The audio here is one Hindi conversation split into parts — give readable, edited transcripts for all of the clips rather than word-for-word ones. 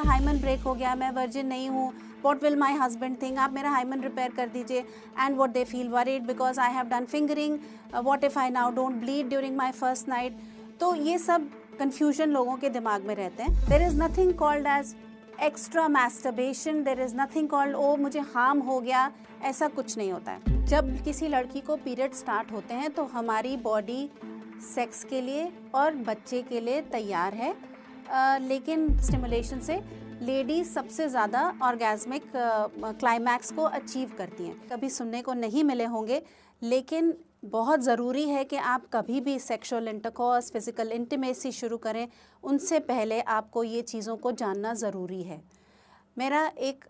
हाइमन ब्रेक हो गया, मैं वर्जिन नहीं हूँ, what will my husband think, आप मेरा हाइमन रिपेयर कर दीजिए। And what they feel worried because I have done fingering, what if I now don't bleed during my first night. तो ये सब कन्फ्यूजन लोगों के दिमाग में रहते हैं। There is nothing called as extra masturbation, there is nothing called oh मुझे हार्म हो गया, ऐसा कुछ नहीं होता है। जब किसी लड़की को पीरियड स्टार्ट होते हैं तो हमारी बॉडी सेक्स के लिए और बच्चे के लिए तैयार है, लेकिन स्टिमुलेशन से लेडीज सबसे ज़्यादा ऑर्गेज़मिक क्लाइमैक्स को अचीव करती हैं। कभी सुनने को नहीं मिले होंगे, लेकिन बहुत ज़रूरी है कि आप कभी भी सेक्सुअल इंटरकॉर्स, फिज़िकल इंटीमेसी शुरू करें, उनसे पहले आपको ये चीज़ों को जानना ज़रूरी है। मेरा एक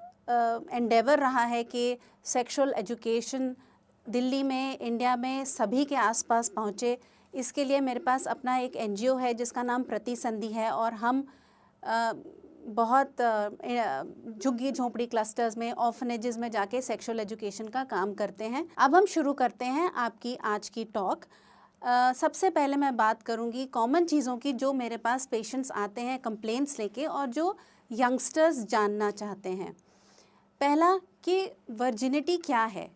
एंडेवर रहा है कि सेक्सुअल एजुकेशन दिल्ली में, इंडिया में सभी के आसपास पहुँचे। इसके लिए मेरे पास अपना एक एनजीओ है जिसका नाम प्रतिसंधि है, और हम बहुत झुग्गी झोंपड़ी क्लस्टर्स में, ऑर्फनेजेस में जाके सेक्सुअल एजुकेशन का काम करते हैं। अब हम शुरू करते हैं आपकी आज की टॉक। सबसे पहले मैं बात करूंगी कॉमन चीज़ों की जो मेरे पास पेशेंट्स आते हैं कंप्लेंट्स लेके और जो यंगस्टर्स जानना चाहते हैं। पहला कि वर्जिनिटी क्या है।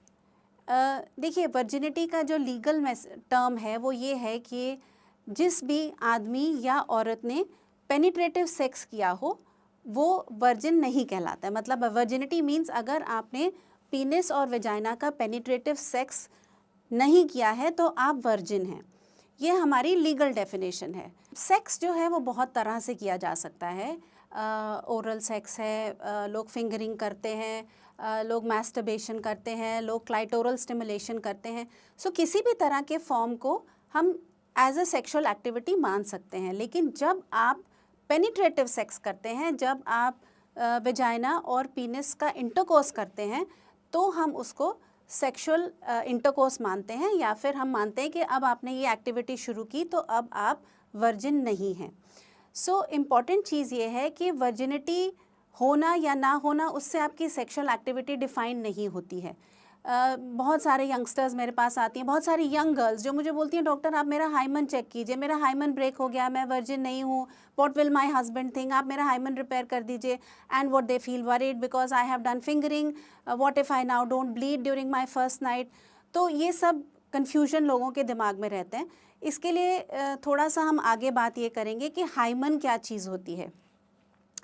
देखिए, वर्जिनिटी का जो लीगल टर्म है वो ये है कि जिस भी आदमी या औरत ने पेनिट्रेटिव सेक्स किया हो वो वर्जिन नहीं कहलाता है। मतलब वर्जिनिटी मीन्स अगर आपने पीनिस और वेजाइना का पेनिट्रेटिव सेक्स नहीं किया है तो आप वर्जिन हैं। ये हमारी लीगल डेफिनेशन है। सेक्स जो है वो बहुत तरह से किया जा सकता है। ओरल सेक्स है, लोग फिंगरिंग करते हैं, लोग मैस्टरबेशन करते हैं, लोग क्लाइटोरल स्टिमुलेशन करते हैं। सो किसी भी तरह के फॉर्म को हम एज अ सेक्सुअल एक्टिविटी मान सकते हैं। लेकिन जब आप पेनिट्रेटिव सेक्स करते हैं, जब आप वेजाइना और पीनिस का इंटरकोर्स करते हैं, तो हम उसको सेक्सुअल इंटरकोर्स मानते हैं, या फिर हम मानते हैं कि अब आपने ये एक्टिविटी शुरू की तो अब आप वर्जिन नहीं हैं। सो इम्पॉर्टेंट चीज़ ये है कि वर्जिनिटी होना या ना होना उससे आपकी सेक्सुअल एक्टिविटी डिफ़ाइन नहीं होती है। बहुत सारे यंगस्टर्स मेरे पास आती हैं, बहुत सारी यंग गर्ल्स जो मुझे बोलती हैं, डॉक्टर आप मेरा हाइमन चेक कीजिए, मेरा हाइमन ब्रेक हो गया, मैं वर्जिन नहीं हूँ, what will my husband think, आप मेरा हाइमन रिपेयर कर दीजिए। And what they feel worried because I have done fingering, what if I now don't bleed during my first night. तो ये सब कन्फ्यूजन लोगों के दिमाग में रहते हैं। इसके लिए थोड़ा सा हम आगे बात ये करेंगे कि हाइमन क्या चीज़ होती है।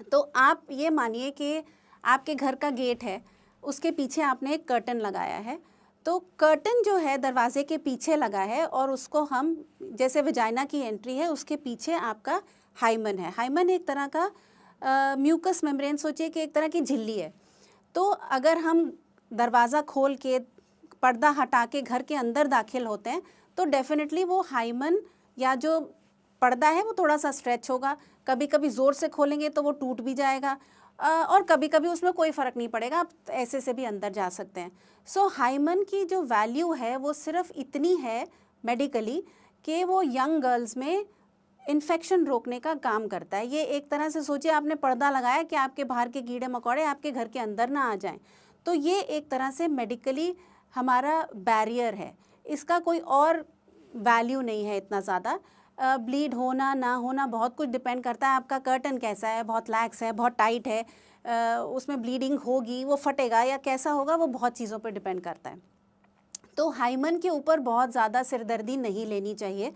तो आप ये मानिए कि आपके घर का गेट है, उसके पीछे आपने एक कर्टन लगाया है। तो कर्टन जो है दरवाजे के पीछे लगा है, और उसको हम जैसे वेजाइना की एंट्री है उसके पीछे आपका हाइमन है। हाइमन एक तरह का म्यूकस मेम्ब्रेन, सोचिए कि एक तरह की झिल्ली है। तो अगर हम दरवाज़ा खोल के पर्दा हटा के घर के अंदर दाखिल होते हैं तो डेफिनेटली वो हाइमन या जो पर्दा है वो थोड़ा सा स्ट्रेच होगा। कभी कभी ज़ोर से खोलेंगे तो वो टूट भी जाएगा, और कभी कभी उसमें कोई फ़र्क नहीं पड़ेगा, आप ऐसे से भी अंदर जा सकते हैं। सो हाइमन की जो वैल्यू है वो सिर्फ इतनी है मेडिकली कि वो यंग गर्ल्स में इन्फेक्शन रोकने का काम करता है। ये एक तरह से सोचिए आपने पर्दा लगाया कि आपके बाहर के कीड़े मकोड़े आपके घर के अंदर ना आ जाएं। तो ये एक तरह से मेडिकली हमारा बैरियर है, इसका कोई और वैल्यू नहीं है इतना ज़्यादा। ब्लीड होना ना होना बहुत कुछ डिपेंड करता है, आपका कर्टन कैसा है, बहुत लैक्स है, बहुत टाइट है, उसमें ब्लीडिंग होगी, वो फटेगा या कैसा होगा, वो बहुत चीज़ों पर डिपेंड करता है। तो हाइमन के ऊपर बहुत ज़्यादा सिरदर्दी नहीं लेनी चाहिए।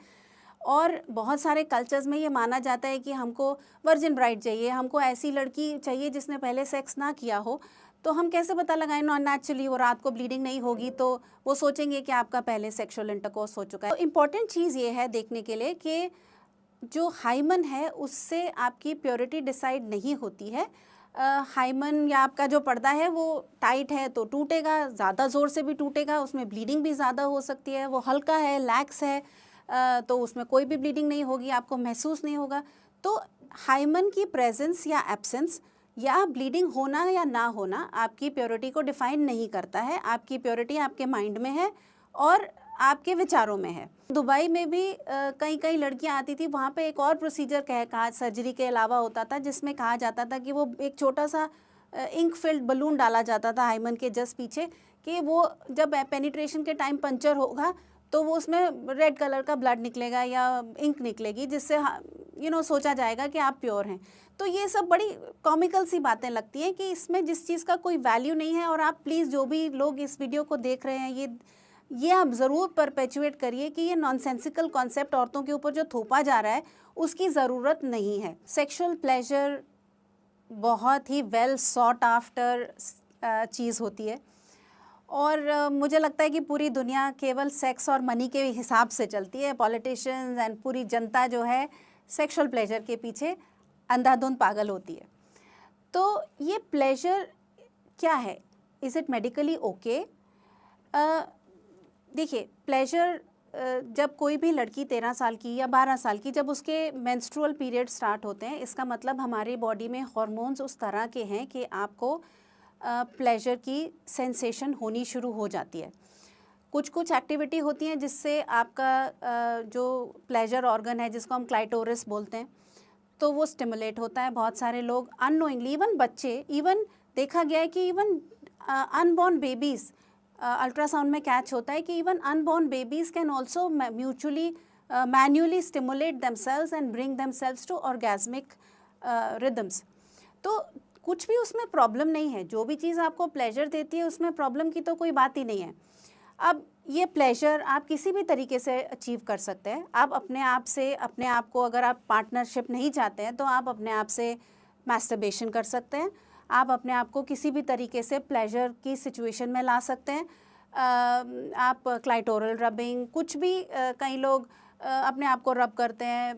और बहुत सारे कल्चर्स में ये माना जाता है कि हमको वर्जिन ब्राइड चाहिए, हमको ऐसी लड़की चाहिए जिसने पहले सेक्स ना किया हो। तो हम कैसे पता लगाएं नॉन नेचुरली वो रात को ब्लीडिंग नहीं होगी तो वो सोचेंगे कि आपका पहले सेक्सुअल इंटरकोर्स हो चुका है। तो इम्पॉर्टेंट चीज़ ये है देखने के लिए कि जो हाइमन है उससे आपकी प्योरिटी डिसाइड नहीं होती है। हाइमन या आपका जो पर्दा है वो टाइट है तो टूटेगा, ज़्यादा ज़ोर से भी टूटेगा, उसमें ब्लीडिंग भी ज़्यादा हो सकती है। वो हल्का है, लैक्स है, तो उसमें कोई भी ब्लीडिंग नहीं होगी, आपको महसूस नहीं होगा। तो हाइमन की प्रेजेंस या एब्सेंस या ब्लीडिंग होना या ना होना आपकी प्योरिटी को डिफाइन नहीं करता है। आपकी प्योरिटी आपके माइंड में है और आपके विचारों में है। दुबई में भी कई लड़कियां आती थी, वहाँ पे एक और प्रोसीजर कहा सर्जरी के अलावा होता था, जिसमें कहा जाता था कि वो एक छोटा सा इंक फिल्ड बलून डाला जाता था हाइमन के जस्ट पीछे, कि वो जब पेनिट्रेशन के टाइम पंचर होगा तो वो उसमें रेड कलर का ब्लड निकलेगा या इंक निकलेगी, जिससे सोचा जाएगा कि आप प्योर हैं। तो ये सब बड़ी कॉमिकल सी बातें लगती हैं कि इसमें जिस चीज़ का कोई वैल्यू नहीं है। और आप प्लीज़ जो भी लोग इस वीडियो को देख रहे हैं, ये आप ज़रूर परपेचुएट करिए कि ये नॉनसेंसिकल कॉन्सेप्ट औरतों के ऊपर जो थोपा जा रहा है उसकी ज़रूरत नहीं है। सेक्सुअल प्लेजर बहुत ही वेल सॉट आफ्टर चीज़ होती है, और मुझे लगता है कि पूरी दुनिया केवल सेक्स और मनी के हिसाब से चलती है। पॉलिटिशियंस एंड पूरी जनता जो है सेक्सुअल प्लेजर के पीछे अंधाधुंध पागल होती है। तो ये प्लेजर क्या है? Is it medically okay? देखिए, प्लेजर जब कोई भी लड़की 13 साल की या 12 साल की, जब उसके मेंस्ट्रुअल पीरियड स्टार्ट होते हैं, इसका मतलब हमारी बॉडी में हार्मोन्स उस तरह के हैं कि आपको प्लेजर की सेंसेशन होनी शुरू हो जाती है। कुछ एक्टिविटी होती हैं जिससे आपका जो प्लेजर ऑर्गन है, जिसको हम क्लाइटोरिस बोलते हैं, तो वो स्टिमुलेट होता है। बहुत सारे लोग अननोइंगली, इवन बच्चे, इवन देखा गया है कि इवन अनबॉर्न बेबीज़, अल्ट्रासाउंड में कैच होता है कि even unborn babies can also mutually manually stimulate themselves and bring themselves to orgasmic rhythms. तो कुछ भी उसमें प्रॉब्लम नहीं है। जो भी चीज़ आपको प्लेजर देती है उसमें प्रॉब्लम की तो कोई बात ही नहीं है। अब ये प्लेजर आप किसी भी तरीके से अचीव कर सकते हैं। आप अपने आप को, अगर आप पार्टनरशिप नहीं चाहते हैं तो आप अपने आप से मैस्टरबेशन कर सकते हैं। आप अपने आप को किसी भी तरीके से प्लेजर की सिचुएशन में ला सकते हैं। आप क्लाइटोरल रबिंग, कुछ भी, कई लोग अपने आप को रब करते हैं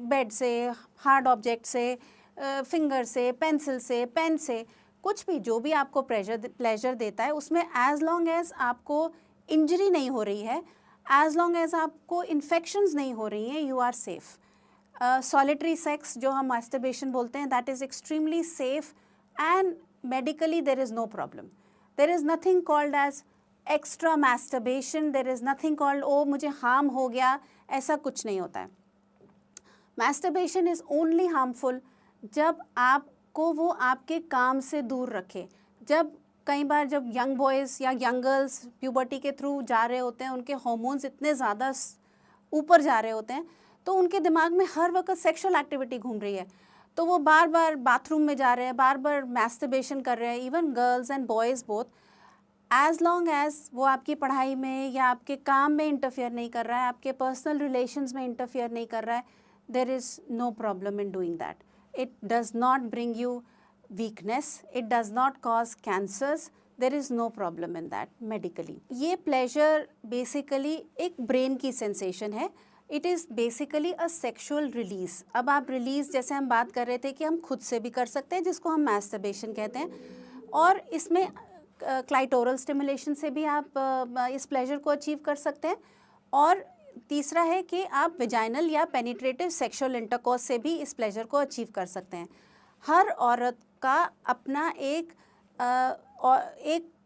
बेड से, हार्ड ऑब्जेक्ट से, फिंगर से, पेंसिल से, पेन से, कुछ भी, जो भी आपको प्लेजर देता है उसमें एज लॉन्ग एज आपको इंजरी नहीं हो रही है, एज लॉन्ग एज आपको इन्फेक्शंस नहीं हो रही हैं, you are safe. Solitary sex जो हम मास्टरबेशन बोलते हैं, that is extremely safe and medically there is no problem. There is nothing called as extra masturbation, there is nothing called oh मुझे हार्म हो गया, ऐसा कुछ नहीं होता है। मास्टरबेशन इज़ ओनली हार्मफुल जब आपको वो आपके काम से दूर रखे। कई बार जब यंग बॉयज़ या यंग गर्ल्स प्यूबर्टी के थ्रू जा रहे होते हैं, उनके हार्मोन्स इतने ज़्यादा ऊपर जा रहे होते हैं, तो उनके दिमाग में हर वक्त सेक्सुअल एक्टिविटी घूम रही है, तो वो बार बार बाथरूम में जा रहे हैं, बार बार मैस्टरबेशन कर रहे हैं, even girls and boys both. As long as वो आपकी पढ़ाई में या आपके काम में इंटरफेयर नहीं कर रहा है, आपके पर्सनल रिलेशंस में इंटरफेयर नहीं कर रहा है, there is no problem in doing that. It does not bring you weakness, it does not cause cancers, there is no problem in that medically. ये pleasure basically एक brain की sensation है, it is basically a sexual release. अब आप release, जैसे हम बात कर रहे थे कि हम खुद से भी कर सकते हैं, जिसको हम masturbation कहते हैं, और इसमें clitoral stimulation से भी आप इस pleasure को achieve कर सकते हैं। और तीसरा है कि आप विजाइनल या पेनिट्रेटिव सेक्सुअल इंटरकोर्स से भी इस प्लेजर को अचीव कर सकते हैं। हर औरत का अपना एक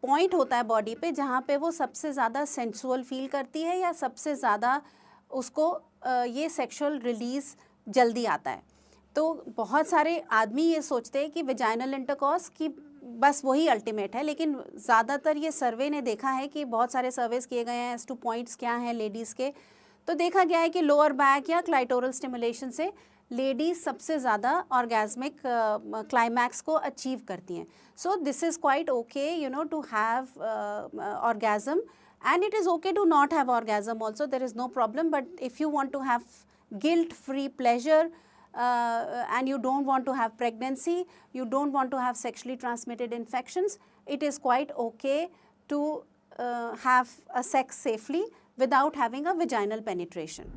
पॉइंट होता है बॉडी पे जहाँ पे वो सबसे ज़्यादा सेंसुअल फील करती है या सबसे ज़्यादा उसको ये सेक्सुअल रिलीज़ जल्दी आता है। तो बहुत सारे आदमी ये सोचते हैं कि विजाइनल इंटरकोर्स की बस वही अल्टीमेट है, लेकिन ज़्यादातर ये सर्वे ने देखा है कि बहुत सारे सर्वेस किए गए हैं एज टू पॉइंट्स क्या हैं लेडीज़ के, तो देखा गया है कि लोअर बैक या क्लाइटोरल स्टिमुलेशन से लेडीज़ सबसे ज़्यादा ऑर्गेस्मिक क्लाइमैक्स को अचीव करती हैं। So this is quite okay, you know, to have orgasm, and it is okay to not have orgasm also, there is no problem. But if you want to have guilt free pleasure and you don't want to have pregnancy, you don't want to have sexually transmitted infections, it is quite okay to have a sex safely without having a vaginal penetration.